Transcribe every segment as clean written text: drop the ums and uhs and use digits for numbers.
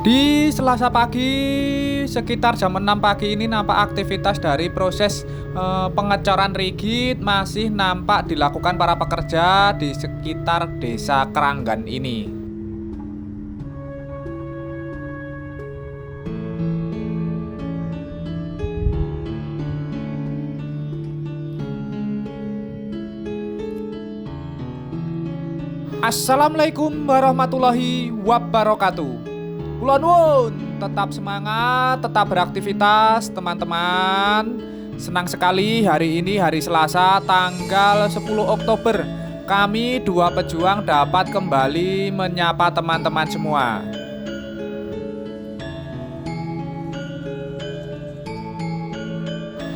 Di Selasa pagi sekitar jam 6 pagi ini nampak aktivitas dari proses pengecoran rigid masih nampak dilakukan para pekerja di sekitar Desa Keranggan ini. Assalamualaikum warahmatullahi wabarakatuh. Kula nuwun, tetap semangat, tetap beraktivitas teman-teman. Senang sekali hari ini hari Selasa tanggal 10 Oktober. Kami dua pejuang dapat kembali menyapa teman-teman semua.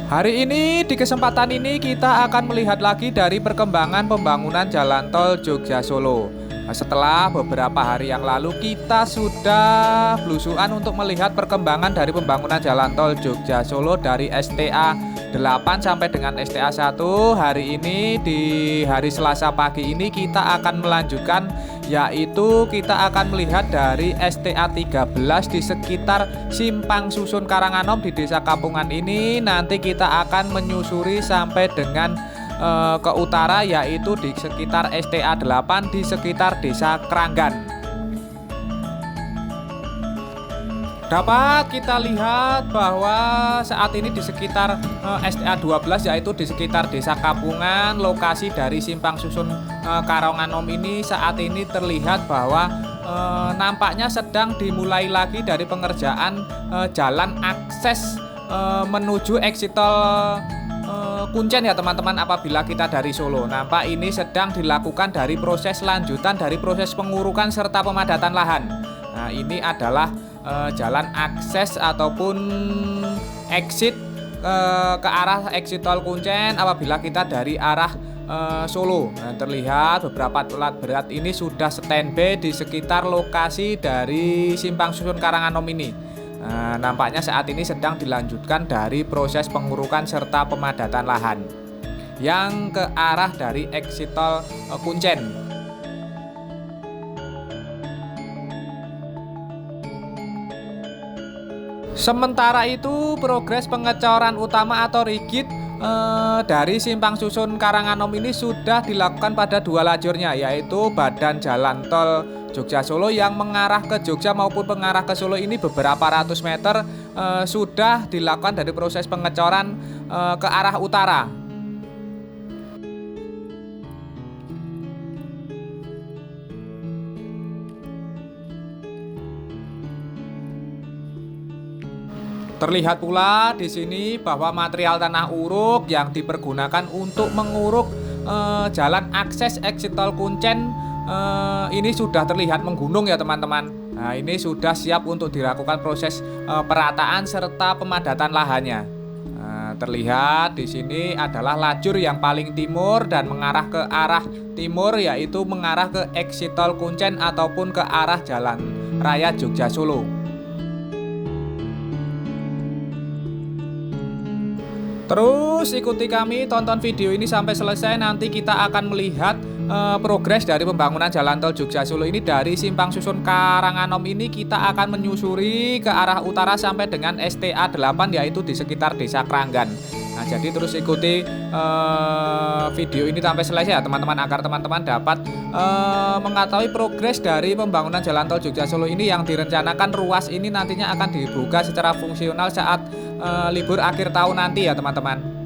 Hari ini di kesempatan ini kita akan melihat lagi dari perkembangan pembangunan jalan tol Jogja Solo. Setelah beberapa hari yang lalu kita sudah belusukan untuk melihat perkembangan dari pembangunan jalan tol Jogja Solo dari STA 8 sampai dengan STA 1. Hari ini di hari Selasa pagi ini kita akan melanjutkan, yaitu kita akan melihat dari STA 13 di sekitar Simpang Susun Karanganom di Desa Kapungan ini. Nanti kita akan menyusuri sampai dengan ke utara, yaitu di sekitar STA 8 di sekitar Desa Keranggan. Dapat kita lihat bahwa saat ini di sekitar STA 12, yaitu di sekitar Desa Kapungan, lokasi dari Simpang Susun Karanganom ini saat ini terlihat bahwa nampaknya sedang dimulai lagi dari pengerjaan jalan akses menuju exit tol Kuncen ya teman-teman. Apabila kita dari Solo, nampak ini sedang dilakukan dari proses lanjutan dari proses pengurukan serta pemadatan lahan. Nah, ini adalah jalan akses ataupun exit ke arah exit tol Kuncen apabila kita dari arah Solo. Nah, terlihat beberapa alat berat ini sudah standby di sekitar lokasi dari Simpang Susun Karanganom ini. Nah, nampaknya saat ini sedang dilanjutkan dari proses pengurukan serta pemadatan lahan yang ke arah dari exit tol Kuncen. Sementara itu progres pengecoran utama atau rigid dari Simpang Susun Karanganom ini sudah dilakukan pada dua lajurnya, yaitu badan jalan tol Jogja Solo yang mengarah ke Jogja maupun mengarah ke Solo ini beberapa ratus meter sudah dilakukan dari proses pengecoran ke arah utara. Terlihat pula di sini bahwa material tanah uruk yang dipergunakan untuk menguruk jalan akses exit tol Kuncen ini sudah terlihat menggunung ya teman-teman. Nah, ini sudah siap untuk dilakukan proses perataan serta pemadatan lahannya. Nah, terlihat di sini adalah lajur yang paling timur dan mengarah ke arah timur, yaitu mengarah ke exit tol Kuncen ataupun ke arah Jalan Raya Jogja Solo. Terus ikuti kami, tonton video ini sampai selesai. Nanti kita akan melihat progres dari pembangunan jalan tol Jogja Solo ini dari Simpang Susun Karanganom ini. Kita akan menyusuri ke arah utara sampai dengan STA 8, yaitu di sekitar Desa Keranggan. Nah, jadi terus ikuti video ini sampai selesai ya teman-teman, agar teman-teman dapat mengetahui progres dari pembangunan jalan tol Jogja Solo ini yang direncanakan ruas ini nantinya akan dibuka secara fungsional saat libur akhir tahun nanti ya teman-teman.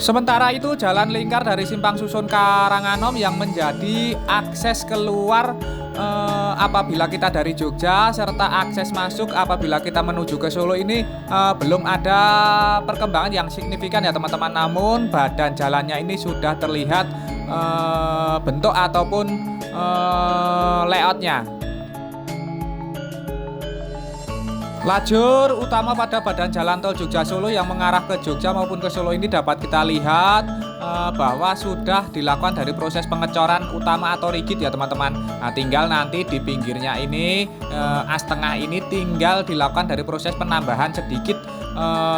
Sementara itu jalan lingkar dari Simpang Susun Karanganom yang menjadi akses keluar apabila kita dari Jogja serta akses masuk apabila kita menuju ke Solo ini belum ada perkembangan yang signifikan ya teman-teman. Namun badan jalannya ini sudah terlihat bentuk ataupun layoutnya. Lajur utama pada badan jalan tol Jogja Solo yang mengarah ke Jogja maupun ke Solo ini dapat kita lihat bahwa sudah dilakukan dari proses pengecoran utama atau rigid ya teman-teman. Nah, tinggal nanti di pinggirnya ini as tengah ini tinggal dilakukan dari proses penambahan sedikit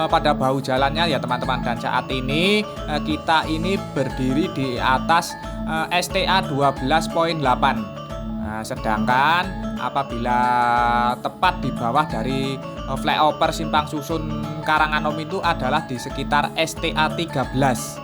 pada bahu jalannya ya teman-teman. Dan saat ini kita ini berdiri di atas STA 12.8. Nah, sedangkan apabila tepat di bawah dari flyover Simpang Susun Karanganom itu adalah di sekitar STA 13.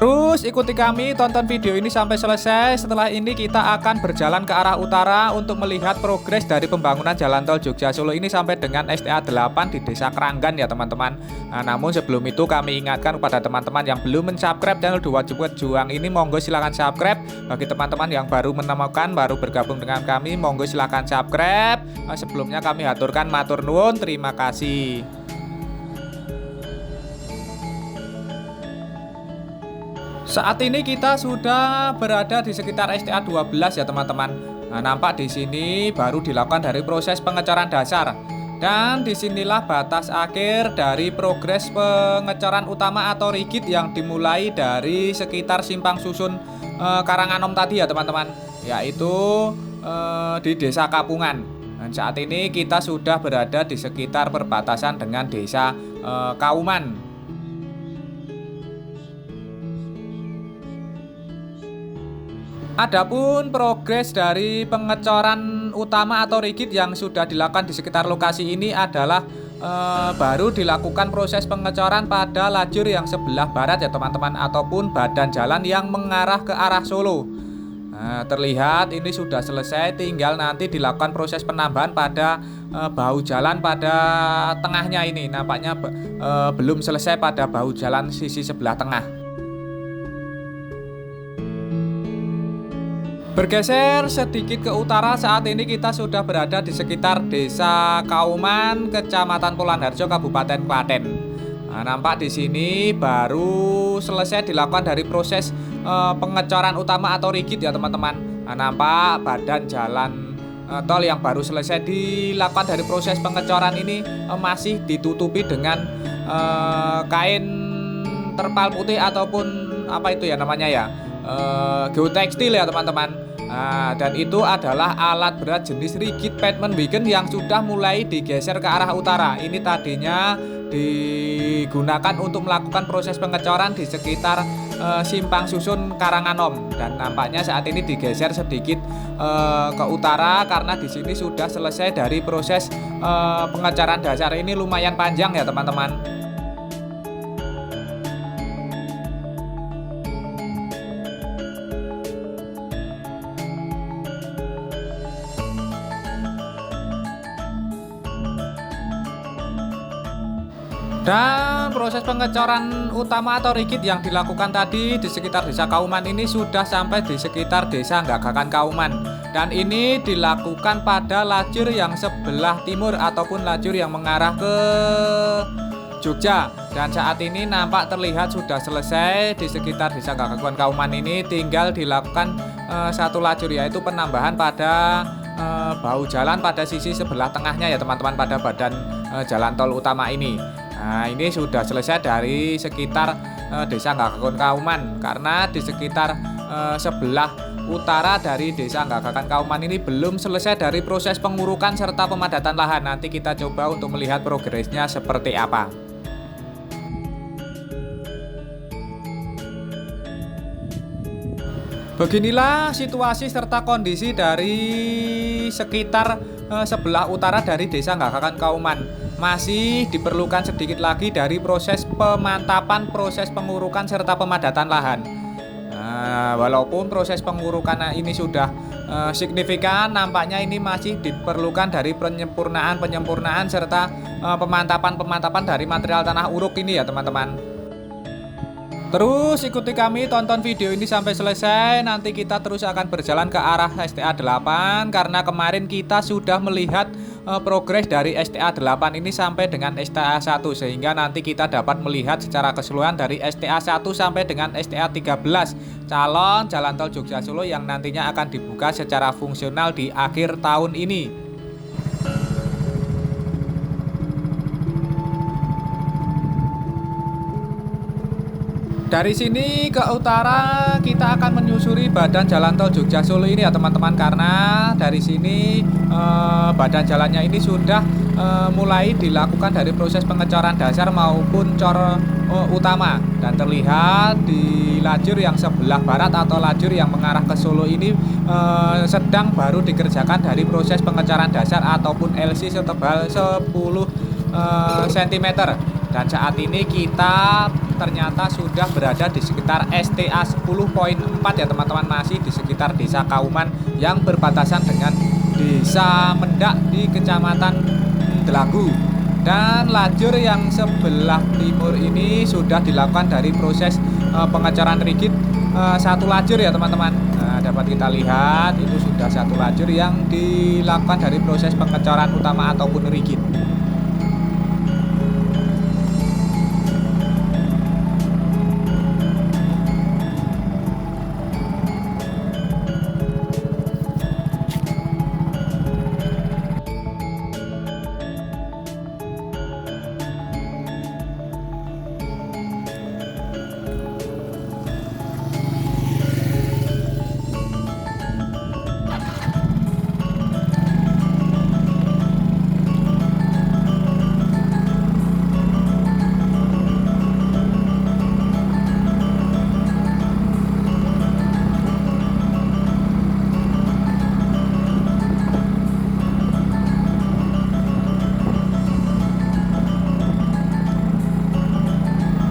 Terus ikuti kami, tonton video ini sampai selesai. Setelah ini kita akan berjalan ke arah utara untuk melihat progres dari pembangunan jalan tol Jogja Solo ini sampai dengan STA 8 di Desa Keranggan ya teman-teman. Nah, namun sebelum itu kami ingatkan kepada teman-teman yang belum mensubscribe channel Dua Cepet Juang ini, monggo silahkan subscribe. Bagi teman-teman yang baru menemukan, baru bergabung dengan kami, monggo silahkan subscribe. Sebelumnya kami haturkan matur nuwun, terima kasih. Saat ini kita sudah berada di sekitar STA 12 ya teman-teman. Nah, nampak di sini baru dilakukan dari proses pengecoran dasar. Dan disinilah batas akhir dari progres pengecoran utama atau rigid yang dimulai dari sekitar Simpang Susun Karanganom tadi ya teman-teman. Yaitu di Desa Kapungan. Dan saat ini kita sudah berada di sekitar perbatasan dengan Desa Kauman. Adapun progres dari pengecoran utama atau rigid yang sudah dilakukan di sekitar lokasi ini adalah baru dilakukan proses pengecoran pada lajur yang sebelah barat ya teman-teman, ataupun badan jalan yang mengarah ke arah Solo. Nah, terlihat ini sudah selesai, tinggal nanti dilakukan proses penambahan pada bahu jalan pada tengahnya ini. Nampaknya belum selesai pada bahu jalan sisi sebelah tengah. Bergeser sedikit ke utara, saat ini kita sudah berada di sekitar Desa Kauman, Kecamatan Polanharjo, Kabupaten Klaten. Nah, nampak di sini baru selesai dilakukan dari proses pengecoran utama atau rigid ya teman-teman. Nah, nampak badan jalan tol yang baru selesai dilakukan dari proses pengecoran ini masih ditutupi dengan kain terpal putih ataupun apa itu ya namanya ya, geotekstil ya teman-teman. Nah, dan itu adalah alat berat jenis rigid pavement wagon yang sudah mulai digeser ke arah utara. Ini tadinya digunakan untuk melakukan proses pengecoran di sekitar Simpang Susun Karanganom, dan nampaknya saat ini digeser sedikit ke utara karena di sini sudah selesai dari proses pengecoran dasar. Ini lumayan panjang ya teman-teman. Dan proses pengecoran utama atau rigid yang dilakukan tadi di sekitar Desa Kauman ini sudah sampai di sekitar Desa Gagakan Kauman. Dan ini dilakukan pada lajur yang sebelah timur ataupun lajur yang mengarah ke Jogja. Dan saat ini nampak terlihat sudah selesai di sekitar Desa Gagakan Kauman ini, tinggal dilakukan satu lajur, yaitu penambahan pada bahu jalan pada sisi sebelah tengahnya ya teman-teman, pada badan jalan tol utama ini. Nah, ini sudah selesai dari sekitar Desa Gagakan Kauman, karena di sekitar sebelah utara dari Desa Gagakan Kauman ini belum selesai dari proses pengurukan serta pemadatan lahan. Nanti kita coba untuk melihat progresnya seperti apa. Beginilah situasi serta kondisi dari sekitar sebelah utara dari Desa Gagakan Kauman. Masih diperlukan sedikit lagi dari proses pemantapan, proses pengurukan serta pemadatan lahan. Nah, walaupun proses pengurukan ini sudah signifikan, nampaknya ini masih diperlukan dari penyempurnaan serta pemantapan dari material tanah uruk ini ya teman-teman. Terus ikuti kami, tonton video ini sampai selesai. Nanti kita terus akan berjalan ke arah STA 8, karena kemarin kita sudah melihat progres dari STA 8 ini sampai dengan STA 1, sehingga nanti kita dapat melihat secara keseluruhan dari STA 1 sampai dengan STA 13 calon jalan tol Jogja Solo yang nantinya akan dibuka secara fungsional di akhir tahun ini. Dari sini ke utara kita akan menyusuri badan jalan tol Jogja Solo ini ya teman-teman, karena dari sini badan jalannya ini sudah mulai dilakukan dari proses pengecoran dasar maupun cor utama, dan terlihat di lajur yang sebelah barat atau lajur yang mengarah ke Solo ini sedang baru dikerjakan dari proses pengecoran dasar ataupun LC setebal 10 cm. Dan saat ini kita ternyata sudah berada di sekitar STA 10.4 ya teman-teman, masih di sekitar Desa Kauman yang berbatasan dengan Desa Mendak di Kecamatan Delagu. Dan lajur yang sebelah timur ini sudah dilakukan dari proses pengecoran rigid satu lajur ya teman-teman. Nah, dapat kita lihat itu sudah satu lajur yang dilakukan dari proses pengecoran utama ataupun rigid.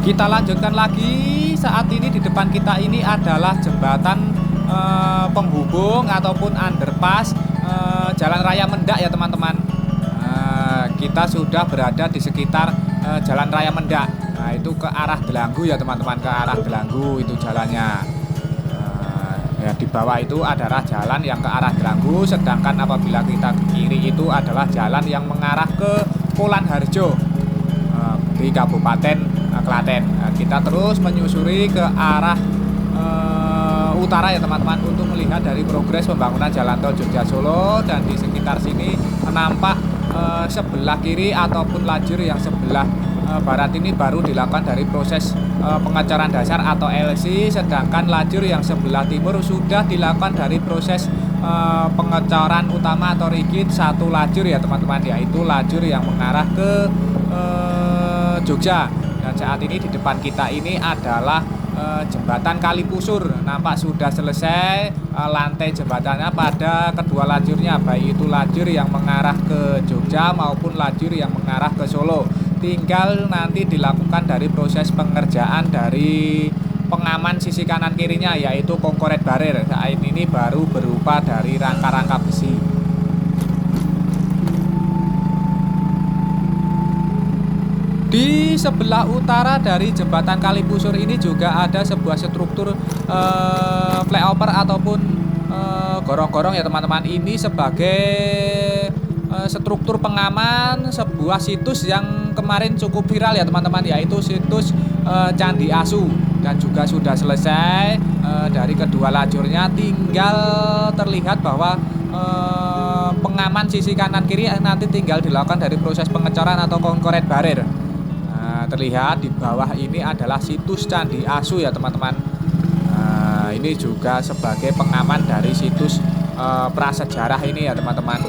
Kita lanjutkan lagi. Saat ini di depan kita ini adalah jembatan penghubung ataupun underpass Jalan Raya Mendak ya teman-teman. Kita sudah berada di sekitar Jalan Raya Mendak. Nah, itu ke arah Delanggu ya teman-teman, ke arah Delanggu itu jalannya. Ya, di bawah itu adalah jalan yang ke arah Delanggu, sedangkan apabila kita ke kiri itu adalah jalan yang mengarah ke Polan Harjo di Kabupaten Klaten. Nah, kita terus menyusuri ke arah utara ya teman-teman untuk melihat dari progres pembangunan jalan tol Jogja Solo. Dan di sekitar sini nampak sebelah kiri ataupun lajur yang sebelah barat ini baru dilakukan dari proses pengecoran dasar atau LC, sedangkan lajur yang sebelah timur sudah dilakukan dari proses pengecoran utama atau rigid satu lajur ya teman-teman, yaitu lajur yang mengarah ke Jogja. Dan saat ini di depan kita ini adalah jembatan Kalipusur. Nampak sudah selesai lantai jembatannya pada kedua lajurnya, baik itu lajur yang mengarah ke Jogja maupun lajur yang mengarah ke Solo. Tinggal nanti dilakukan dari proses pengerjaan dari pengaman sisi kanan kirinya, yaitu concrete barrier. Saat ini baru berupa dari rangka-rangka besi. Di sebelah utara dari jembatan Kalipusur ini juga ada sebuah struktur flyover ataupun gorong-gorong ya teman-teman. Ini sebagai struktur pengaman sebuah situs yang kemarin cukup viral ya teman-teman, yaitu situs Candi Asu. Dan juga sudah selesai dari kedua lajurnya, tinggal terlihat bahwa pengaman sisi kanan kiri nanti tinggal dilakukan dari proses pengecoran atau concrete barrier. Terlihat di bawah ini adalah situs Candi Asu ya teman-teman. Ini juga sebagai pengaman dari situs prasejarah ini ya teman-teman,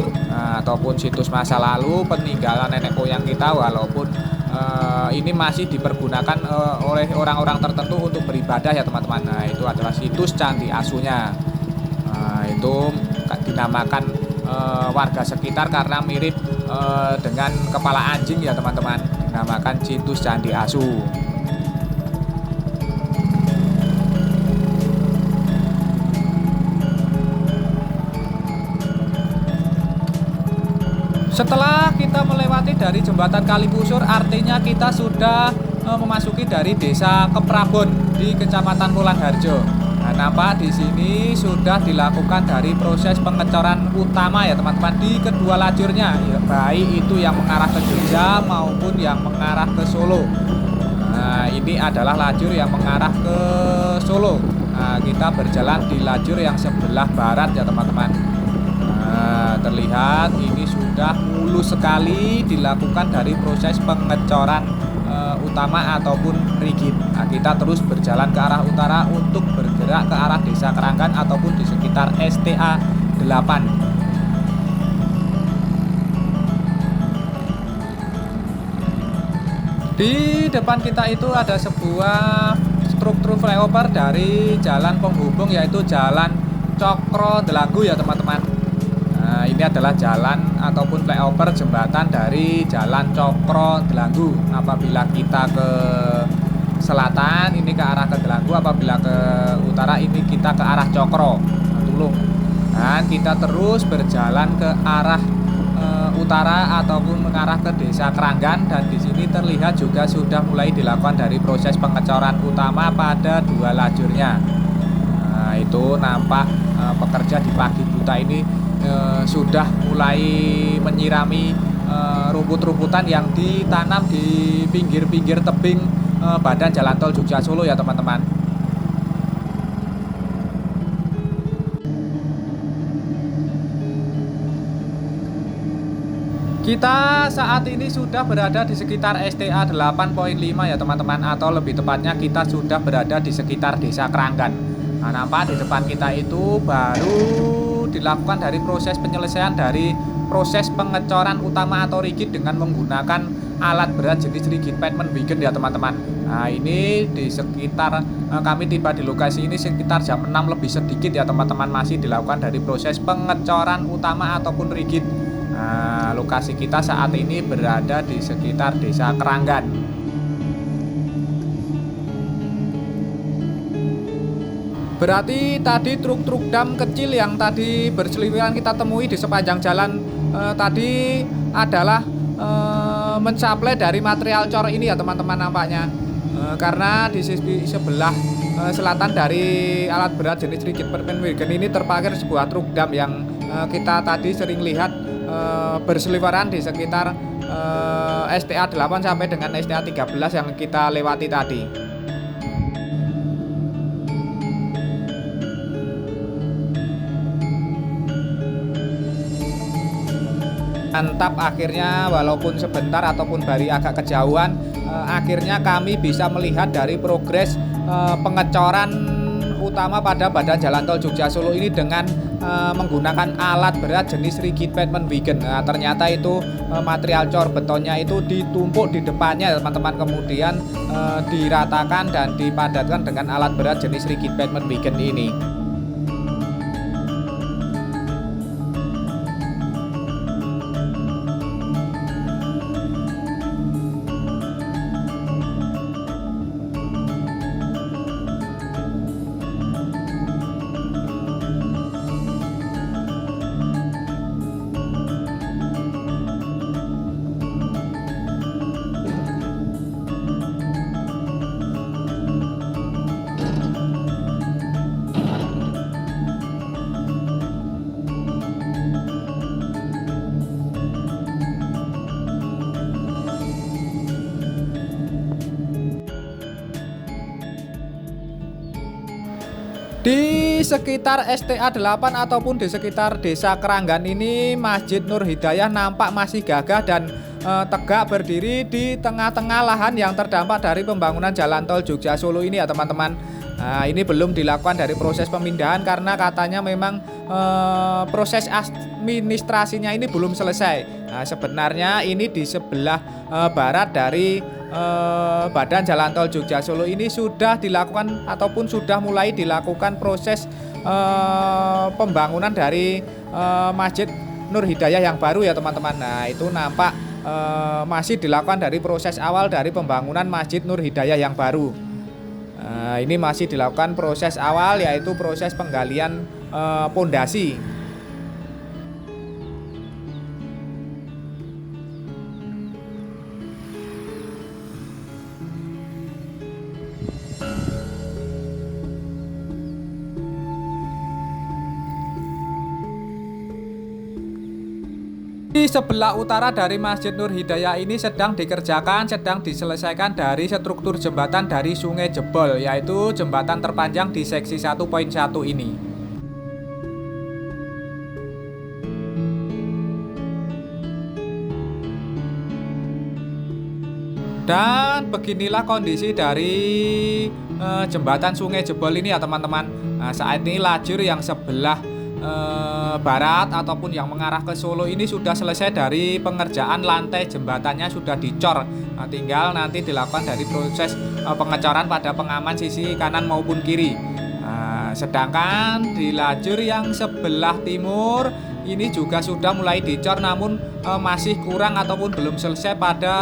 ataupun situs masa lalu peninggalan nenek moyang kita, walaupun ini masih dipergunakan oleh orang-orang tertentu untuk beribadah ya teman-teman. Nah, itu adalah situs Candi Asunya. Itu dinamakan warga sekitar karena mirip dengan kepala anjing ya teman-teman, dinamakan situs Candi Asu. Setelah kita melewati dari jembatan Kalipusur, artinya kita sudah memasuki dari Desa Keprabon di Kecamatan Polan Harjo. Nah, nampak di sini sudah dilakukan dari proses pengecoran utama ya teman-teman di kedua lajurnya, ya, baik itu yang mengarah ke Jogja maupun yang mengarah ke Solo. Nah, ini adalah lajur yang mengarah ke Solo. Nah, kita berjalan di lajur yang sebelah barat ya teman-teman. Nah, terlihat ini sudah mulus sekali dilakukan dari proses pengecoran utama ataupun rigid. Nah, kita terus berjalan ke arah utara untuk bergerak ke arah Desa Keranggan ataupun di sekitar STA 8. Di depan kita itu ada sebuah struktur flyover dari jalan penghubung, yaitu Jalan Cokro Delanggu ya teman-teman. Nah, ini adalah jalan ataupun flyover jembatan dari Jalan Cokro Delanggu. Apabila kita ke selatan ini ke arah ke Delanggu, apabila ke utara ini kita ke arah Cokro Tulung. Dan kita terus berjalan ke arah utara ataupun mengarah ke Desa Keranggan, dan di sini terlihat juga sudah mulai dilakukan dari proses pengecoran utama pada 2 lajurnya. Nah, itu nampak pekerja di pagi buta ini sudah mulai menyirami rumput-rumputan yang ditanam di pinggir-pinggir tebing badan jalan tol Jogja Solo ya teman-teman. Kita saat ini sudah berada di sekitar STA 8.5 ya teman-teman, atau lebih tepatnya kita sudah berada di sekitar Desa Keranggan. Nah, nampak di depan kita itu baru dilakukan dari proses penyelesaian dari proses pengecoran utama atau rigid dengan menggunakan alat berat jenis rigid pavement wagon ya teman-teman. Nah, ini di sekitar kami tiba di lokasi ini sekitar jam 6 lebih sedikit ya teman-teman, masih dilakukan dari proses pengecoran utama ataupun rigid. Nah, lokasi kita saat ini berada di sekitar Desa Keranggan. Berarti tadi truk-truk dam kecil yang tadi berseliweran kita temui di sepanjang jalan tadi adalah mensuplai dari material cor ini ya teman-teman nampaknya. Karena di sisi sebelah selatan dari alat berat jenis rigid pavement wagon ini terparkir sebuah truk dam yang kita tadi sering lihat berseliweran di sekitar STA 8 sampai dengan STA 13 yang kita lewati tadi. Mantap, akhirnya walaupun sebentar ataupun dari agak kejauhan, akhirnya kami bisa melihat dari progres pengecoran utama pada badan jalan tol Jogja Solo ini dengan menggunakan alat berat jenis rigid pavement wagon. Nah, ternyata itu material cor betonnya itu ditumpuk di depannya teman-teman, kemudian diratakan dan dipadatkan dengan alat berat jenis rigid pavement wagon ini. Di sekitar STA 8 ataupun di sekitar Desa Keranggan ini, Masjid Nur Hidayah nampak masih gagah dan tegak berdiri di tengah-tengah lahan yang terdampak dari pembangunan jalan tol Jogja Solo ini ya teman-teman. Nah, ini belum dilakukan dari proses pemindahan karena katanya memang proses administrasinya ini belum selesai. Nah, sebenarnya ini di sebelah barat dari badan jalan tol Jogja Solo ini sudah dilakukan ataupun sudah mulai dilakukan proses pembangunan dari Masjid Nur Hidayah yang baru ya teman-teman. Nah, itu nampak masih dilakukan dari proses awal dari pembangunan Masjid Nur Hidayah yang baru. Nah, ini masih dilakukan proses awal, yaitu proses penggalian pondasi. Di sebelah utara dari Masjid Nur Hidayah ini sedang diselesaikan dari struktur jembatan dari Sungai Jebol, yaitu jembatan terpanjang di seksi 1.1 ini. Dan beginilah kondisi dari jembatan Sungai Jebol ini ya teman-teman. Nah, saat ini lajur yang sebelah barat ataupun yang mengarah ke Solo ini sudah selesai dari pengerjaan, lantai jembatannya sudah dicor. Nah, tinggal nanti dilakukan dari proses pengecoran pada pengaman sisi kanan maupun kiri. Nah, sedangkan di lajur yang sebelah timur ini juga sudah mulai dicor, namun masih kurang ataupun belum selesai pada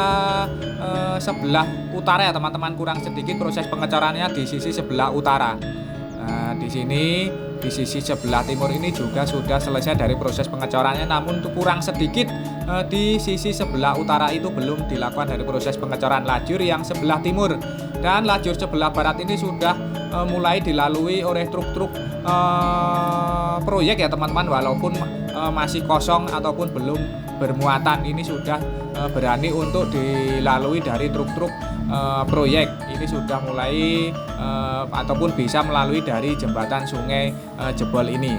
sebelah utara ya teman-teman. Kurang sedikit proses pengecorannya di sisi sebelah utara. Nah, di sini di sisi sebelah timur ini juga sudah selesai dari proses pengecorannya, namun kurang sedikit di sisi sebelah utara itu belum dilakukan dari proses pengecoran lajur yang sebelah timur. Dan lajur sebelah barat ini sudah mulai dilalui oleh truk-truk proyek ya teman-teman, walaupun masih kosong ataupun belum bermuatan, ini sudah berani untuk dilalui dari truk-truk proyek. Ini sudah mulai ataupun bisa melalui dari jembatan Sungai Jebol ini.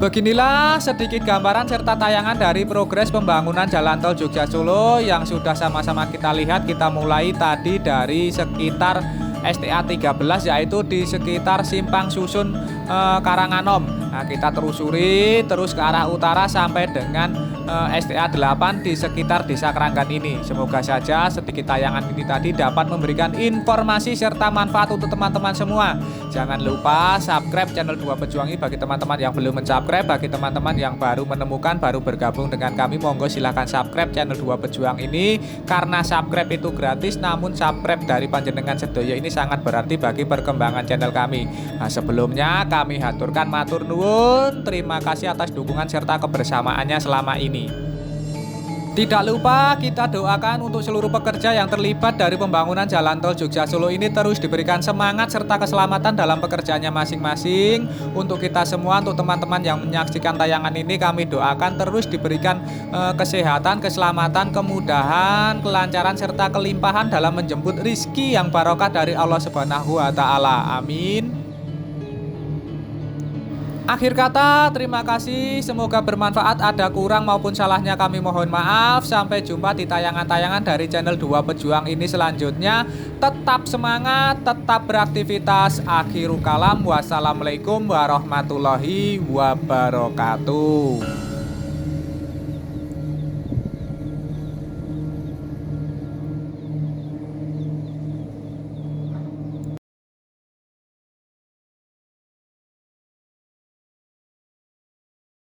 Beginilah sedikit gambaran serta tayangan dari progres pembangunan Jalan Tol Jogja Solo yang sudah sama-sama kita lihat. Kita mulai tadi dari sekitar STA 13, yaitu di sekitar Simpang Susun Karanganom. Nah, kita telusuri terus ke arah utara sampai dengan STA 8 di sekitar Desa Keranggan ini. Semoga saja sedikit tayangan ini tadi dapat memberikan informasi serta manfaat untuk teman-teman semua. Jangan lupa subscribe channel Dua Pejuang ini bagi teman-teman yang belum mensubscribe. Bagi teman-teman yang baru menemukan, baru bergabung dengan kami, monggo silahkan subscribe channel Dua Pejuang ini. Karena subscribe itu gratis, namun subscribe dari panjenengan sedaya ini sangat berarti bagi perkembangan channel kami. Nah, sebelumnya kami haturkan matur nuwun, terima kasih atas dukungan serta kebersamaannya selama ini. Tidak lupa kita doakan untuk seluruh pekerja yang terlibat dari pembangunan Jalan Tol Jogja Solo ini terus diberikan semangat serta keselamatan dalam pekerjaannya masing-masing. Untuk kita semua, untuk teman-teman yang menyaksikan tayangan ini, kami doakan terus diberikan kesehatan, keselamatan, kemudahan, kelancaran serta kelimpahan dalam menjemput rizki yang barokah dari Allah Subhanahu wa Ta'ala. Amin. Akhir kata, terima kasih. Semoga bermanfaat. Ada kurang maupun salahnya kami mohon maaf. Sampai jumpa di tayangan-tayangan dari channel Dua Pejuang ini selanjutnya. Tetap semangat, tetap beraktivitas. Akhirul kalam. Wassalamualaikum warahmatullahi wabarakatuh.